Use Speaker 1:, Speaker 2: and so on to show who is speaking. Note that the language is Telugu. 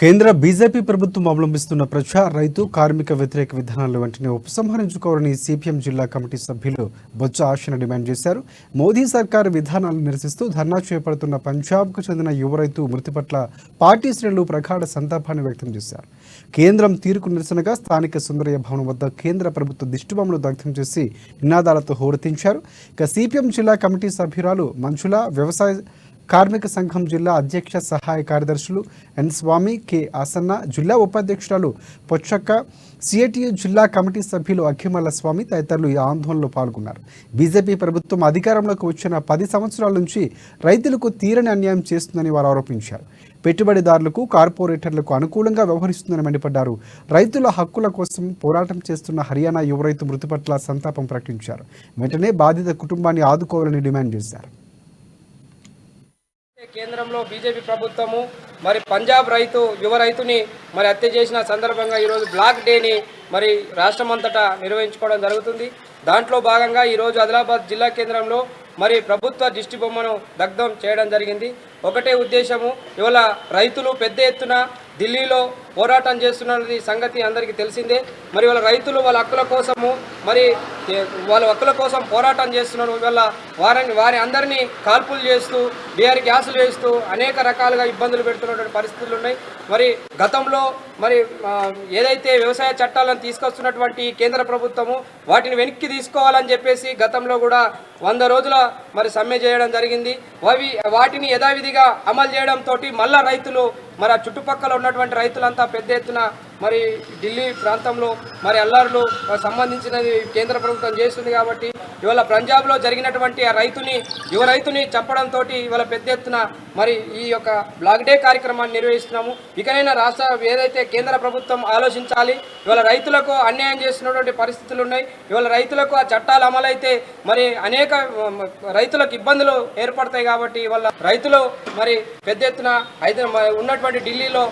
Speaker 1: కేంద్ర బీజేపీ ప్రభుత్వం అవలంబిస్తున్న ప్రజా రైతు కార్మిక వ్యతిరేక విధానాలు వెంటనే ఉపసంహరించుకోవాలని సిపిఎం జిల్లా కమిటీ సభ్యులు బొత్స ఆశను డిమాండ్ చేశారు. మోదీ సర్కారు విధానాలను నిరసిస్తూ ధర్నా చేపడుతున్న పంజాబ్కు చెందిన యువ రైతు మృతి పట్ల పార్టీ శ్రేణులు ప్రగాఢ సంతాపాన్ని వ్యక్తం చేశారు. కేంద్రం తీరుకు నిరసనగా స్థానిక సుందరయ్య భవనం వద్ద కేంద్ర ప్రభుత్వ దిష్టిబొమ్మను దగ్ధం చేసి నినాదాలతో హోరెత్తించారు. ఇక సిపిఎం జిల్లా కమిటీ సభ్యురాలు మంచుల, వ్యవసాయ కార్మిక సంఘం జిల్లా అధ్యక్ష సహాయ కార్యదర్శులు ఎన్ స్వామి, కె ఆసన్న, జిల్లా ఉపాధ్యక్షురాలు పొచ్చక్క, సిఐటియు జిల్లా కమిటీ సభ్యులు అఖిమల్ల స్వామి తదితరులు ఈ ఆందోళనలో పాల్గొన్నారు. బీజేపీ ప్రభుత్వం అధికారంలోకి వచ్చిన 10 సంవత్సరాల నుంచి రైతులకు తీరని అన్యాయం చేస్తుందని వారు ఆరోపించారు. పెట్టుబడిదారులకు, కార్పొరేటర్లకు అనుకూలంగా వ్యవహరిస్తుందని మండిపడ్డారు. రైతుల హక్కుల కోసం పోరాటం చేస్తున్న హర్యానా యువ రైతు మృతి పట్ల సంతాపం ప్రకటించారు. వెంటనే బాధిత కుటుంబాన్ని ఆదుకోవాలని డిమాండ్ చేశారు.
Speaker 2: కేంద్రంలో బీజేపీ ప్రభుత్వము మరి పంజాబ్ యువ రైతుని మరి హత్య చేసిన సందర్భంగా ఈరోజు బ్లాక్ డేని మరి రాష్ట్రమంతటా నిర్వహించుకోవడం జరుగుతుంది. దాంట్లో భాగంగా ఈరోజు ఆదిలాబాద్ జిల్లా కేంద్రంలో మరి ప్రభుత్వ దిష్టి బొమ్మను దగ్ధం చేయడం జరిగింది. ఒకటే ఉద్దేశము, ఇవాళ రైతులు పెద్ద ఎత్తున ఢిల్లీలో పోరాటం చేస్తున్నది సంగతి అందరికీ తెలిసిందే. మరి వాళ్ళ రైతులు వాళ్ళ హక్కుల కోసము వాళ్ళ హక్కుల కోసం పోరాటం చేస్తున్నారు. ఇవాళ వారి అందరినీ కాల్పులు చేస్తూ, బీఆర్ గ్యాసులు వేస్తూ అనేక రకాలుగా ఇబ్బందులు పెడుతున్నటువంటి పరిస్థితులు ఉన్నాయి. మరి గతంలో ఏదైతే వ్యవసాయ చట్టాలను తీసుకొస్తున్నటువంటి కేంద్ర ప్రభుత్వము వాటిని వెనక్కి తీసుకోవాలని చెప్పేసి గతంలో కూడా 100 రోజుల మరి సమ్మె చేయడం జరిగింది. వాటిని యథావిధిగా అమలు చేయడంతో మళ్ళా రైతులు మరి ఆ చుట్టుపక్కల ఉన్నటువంటి రైతులంతా పెద్ద ఎత్తున మరి ఢిల్లీ ప్రాంతంలో మరి అల్లర్లు సంబంధించినది కేంద్ర ప్రభుత్వం చేస్తుంది. కాబట్టి ఇవాళ పంజాబ్లో జరిగినటువంటి ఆ యువ రైతుని చంపడంతో ఇవాళ పెద్ద ఎత్తున మరి ఈ యొక్క బ్లాక్ డే కార్యక్రమాన్ని నిర్వహిస్తున్నాము. ఇకనైనా ఏదైతే కేంద్ర ప్రభుత్వం ఆలోచించాలి. ఇవాళ రైతులకు అన్యాయం చేస్తున్నటువంటి పరిస్థితులు ఉన్నాయి. ఇవాళ రైతులకు ఆ చట్టాలు అమలైతే మరి అనేక రైతులకు ఇబ్బందులు ఏర్పడతాయి. కాబట్టి ఇవాళ రైతులు మరి పెద్ద ఎత్తున ఉన్నటువంటి ఢిల్లీలో